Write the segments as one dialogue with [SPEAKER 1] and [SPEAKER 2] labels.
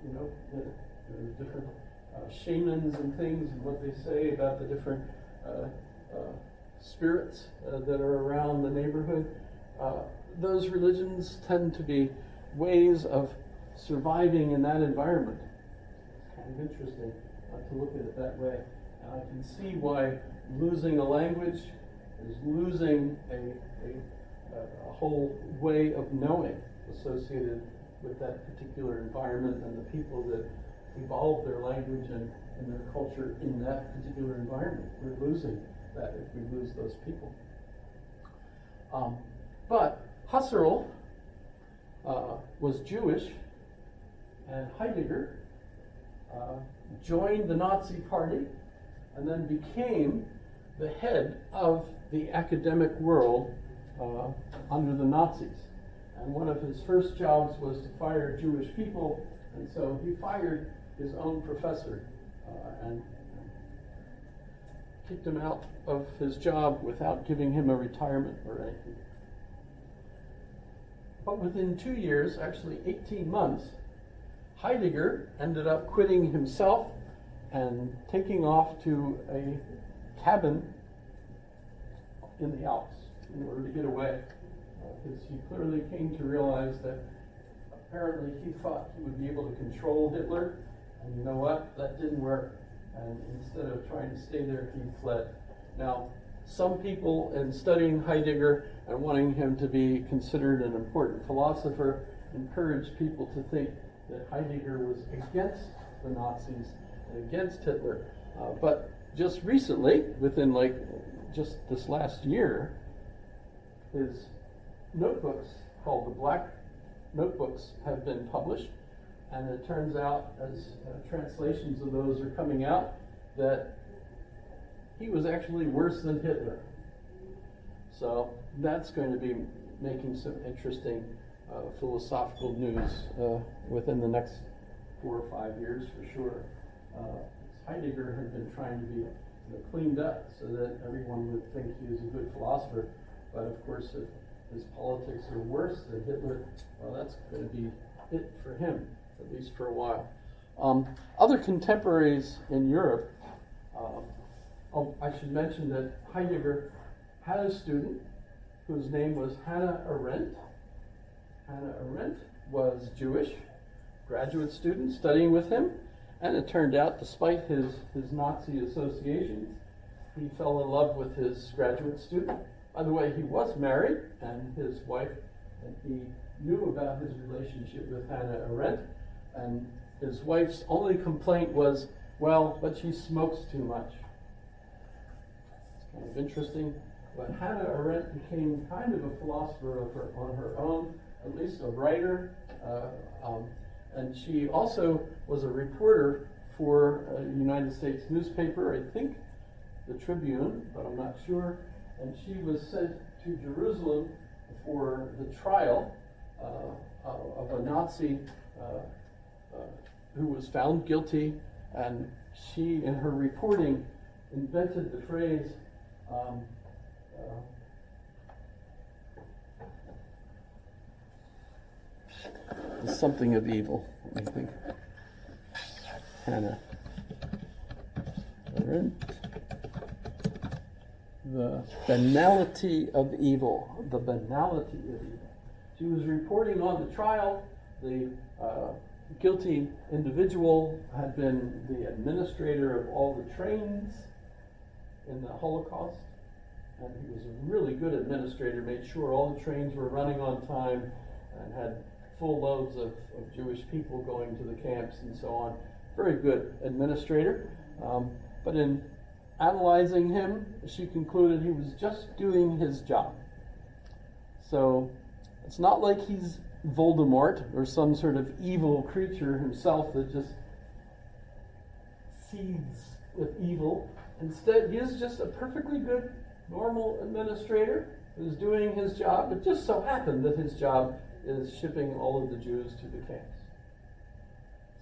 [SPEAKER 1] the different shamans and things, and what they say about the different spirits that are around the neighborhood. Those religions tend to be ways of surviving in that environment. It's kind of interesting to look at it that way. And I can see why losing a language is losing a whole way of knowing associated with that particular environment and the people that evolve their language and their culture in that particular environment. We're losing that if we lose those people. But Husserl was Jewish, and Heidegger joined the Nazi Party and then became the head of the academic world under the Nazis. And one of his first jobs was to fire Jewish people, and so he fired his own professor and kicked him out of his job without giving him a retirement or anything. But within 2 years, actually 18 months, Heidegger ended up quitting himself and taking off to a cabin in the Alps in order to get away. Because he clearly came to realize that apparently he thought he would be able to control Hitler, and you know what? That didn't work. And instead of trying to stay there, he fled. Now, some people, in studying Heidegger and wanting him to be considered an important philosopher, encouraged people to think that Heidegger was against the Nazis and against Hitler. But just recently, within just this last year, his notebooks, called the Black Notebooks, have been published. And it turns out, as translations of those are coming out, that he was actually worse than Hitler. So that's going to be making some interesting philosophical news within the next 4 or 5 years for sure. Heidegger had been trying to be cleaned up so that everyone would think he was a good philosopher. But of course, if his politics are worse than Hitler, well, that's going to be it for him, at least for a while. Other contemporaries in Europe, I should mention that Heidegger had a student whose name was Hannah Arendt. Hannah Arendt was Jewish, graduate student studying with him, and it turned out, despite his Nazi associations, he fell in love with his graduate student. By the way, he was married, and his wife, and he knew about his relationship with Hannah Arendt, and his wife's only complaint was, well, but she smokes too much. It's kind of interesting, but Hannah Arendt became kind of a philosopher on her own, at least a writer, and she also was a reporter for a United States newspaper, I think the Tribune, but I'm not sure, and she was sent to Jerusalem for the trial of a Nazi who was found guilty, and she, in her reporting, invented the phrase something of evil, I think. Hannah Arendt. The banality of evil. The banality of evil. She was reporting on the trial. The guilty individual had been the administrator of all the trains in the Holocaust, and he was a really good administrator, made sure all the trains were running on time and had full loads of Jewish people going to the camps and so on. Very good administrator. But in analyzing him, she concluded he was just doing his job. So it's not like he's Voldemort or some sort of evil creature himself that just seethes with evil. Instead, he is just a perfectly good, normal administrator who's doing his job. It just so happened that his job is shipping all of the Jews to the camps.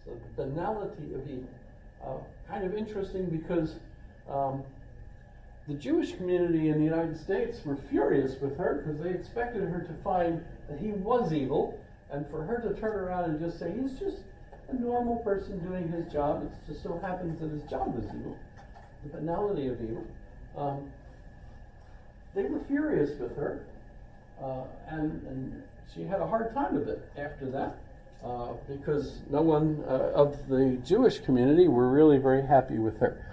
[SPEAKER 1] So the banality of evil. Kind of interesting because the Jewish community in the United States were furious with her because they expected her to find that he was evil, and for her to turn around and just say, he's just a normal person doing his job. It just so happens that his job was evil, the banality of evil. They were furious with her, and she had a hard time of it after that, because no one of the Jewish community were really very happy with her.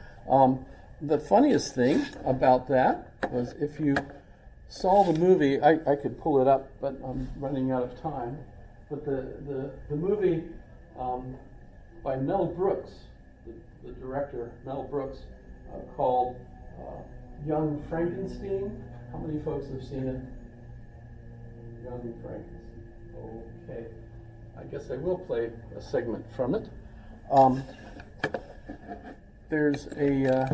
[SPEAKER 1] The funniest thing about that was, if you saw the movie, I could pull it up, but I'm running out of time. But the movie by Mel Brooks, the director Mel Brooks, called Young Frankenstein. How many folks have seen it? Young Frankenstein. Okay. I guess I will play a segment from it. There's a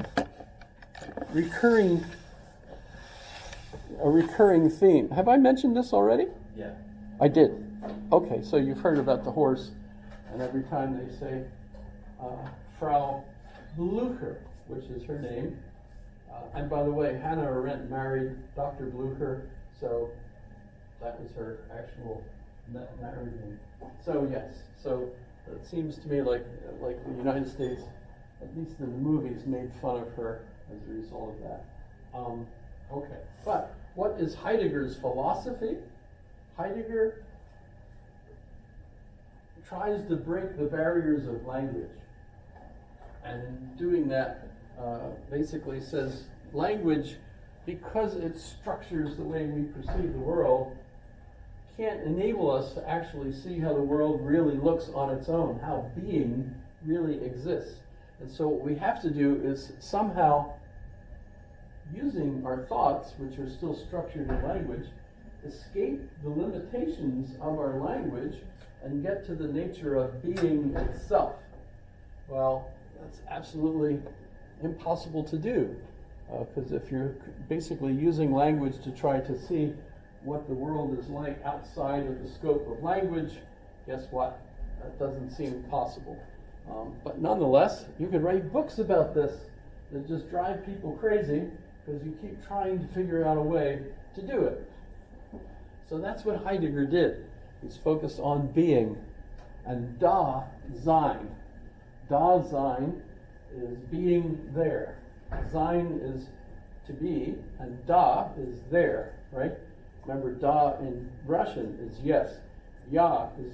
[SPEAKER 1] recurring theme. Have I mentioned this already?
[SPEAKER 2] Yeah.
[SPEAKER 1] I did. Okay, so you've heard about the horse, and every time they say Frau Blücher, which is her name, and by the way, Hannah Arendt married Dr. Blücher, so that was her actual married name. So yes, so it seems to me like the United States, at least in the movies, made fun of her as a result of that. Okay, but what is Heidegger's philosophy? Heidegger tries to break the barriers of language, and in doing that, basically says language, because it structures the way we perceive the world, can't enable us to actually see how the world really looks on its own, how being really exists. And so what we have to do is somehow, using our thoughts, which are still structured in language, escape the limitations of our language and get to the nature of being itself. Well, that's absolutely impossible to do, because if you're basically using language to try to see what the world is like outside of the scope of language, guess what? That doesn't seem possible. But nonetheless, you could write books about this that just drive people crazy, because you keep trying to figure out a way to do it. So that's what Heidegger did. He's focused on being, and Dasein. Dasein is being there. Sein is to be, and da is there, right? Remember, da in Russian is yes. Ja is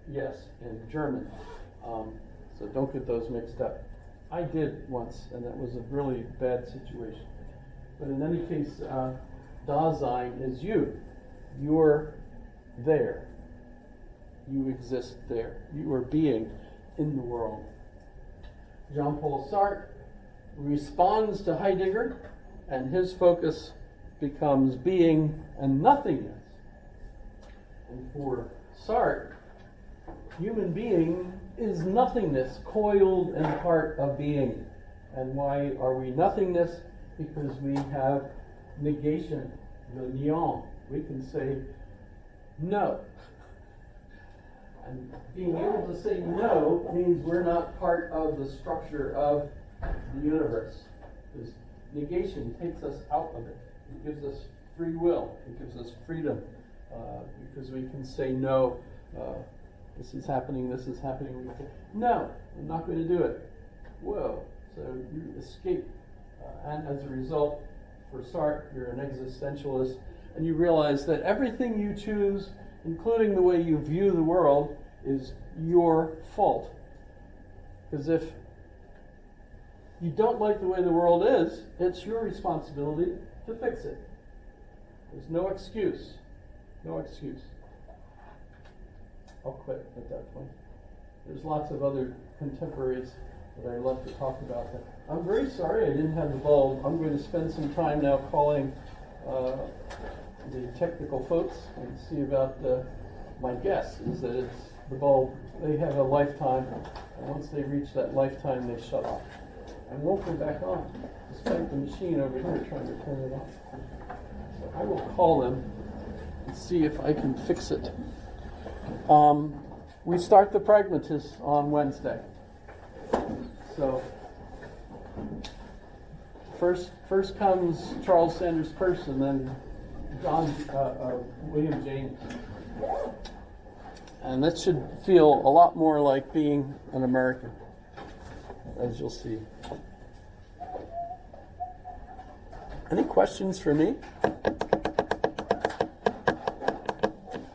[SPEAKER 1] yes in German. So don't get those mixed up. I did once, and that was a really bad situation. But in any case, Dasein is you. You're there. You exist there. You are being in the world. Jean-Paul Sartre responds to Heidegger, and his focus becomes being and nothingness. And for Sartre, human being is nothingness, coiled in part of being. And why are we nothingness? Because we have negation, the néant. We can say no. And being able to say no means we're not part of the structure of the universe. Because negation takes us out of it. It gives us free will. It gives us freedom. Because we can say no. This is happening, this is happening. We can say, no, I'm not going to do it. Whoa. So you escape. And as a result, for Sartre, you're an existentialist. And you realize that everything you choose, including the way you view the world, is your fault. Because if you don't like the way the world is, it's your responsibility to fix it. There's no excuse. No excuse. I'll quit at that point. There's lots of other contemporaries that I love to talk about. I'm very sorry I didn't have the bulb. I'm going to spend some time now calling the technical folks and see about my guess is that it's the bulb. They have a lifetime, and once they reach that lifetime, they shut off. And won't come back on, despite the machine over here trying to turn it off. So I will call them and see if I can fix it. We start the Pragmatists on Wednesday. So first comes Charles Sanders Peirce, and then William James. And that should feel a lot more like being an American, as you'll see. Any questions for me?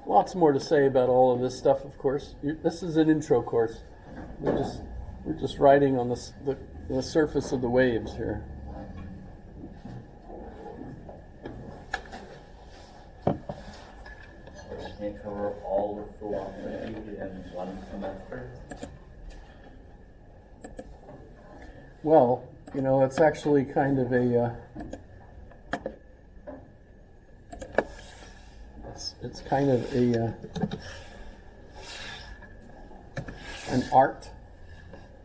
[SPEAKER 1] Lots more to say about all of this stuff, of course. This is an intro course. We're just riding on the surface of the waves here.
[SPEAKER 2] Can't cover all of philosophy in one semester.
[SPEAKER 1] Well, it's actually kind of it's kind of an art,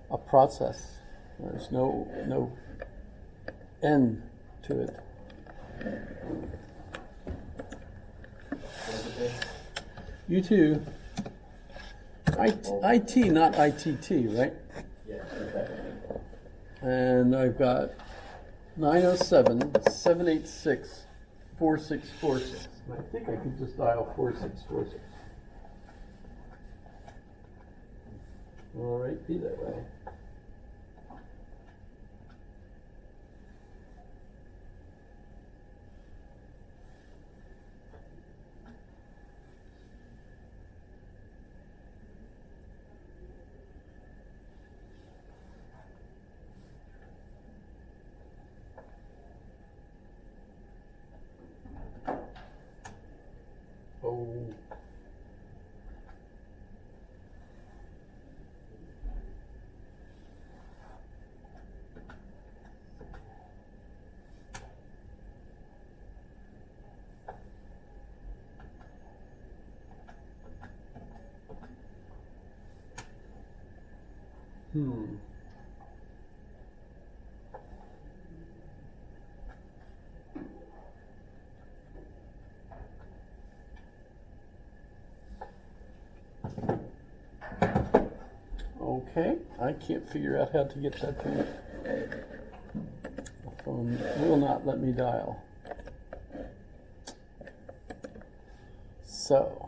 [SPEAKER 1] a process. There's no end to it. You too. IT, not ITT, right?
[SPEAKER 2] Yes, exactly.
[SPEAKER 1] And I've got 907-786-4646. I think I could just dial 4646. All right, be that way. Oh. Okay, I can't figure out how to get that to you. The phone will not let me dial. So.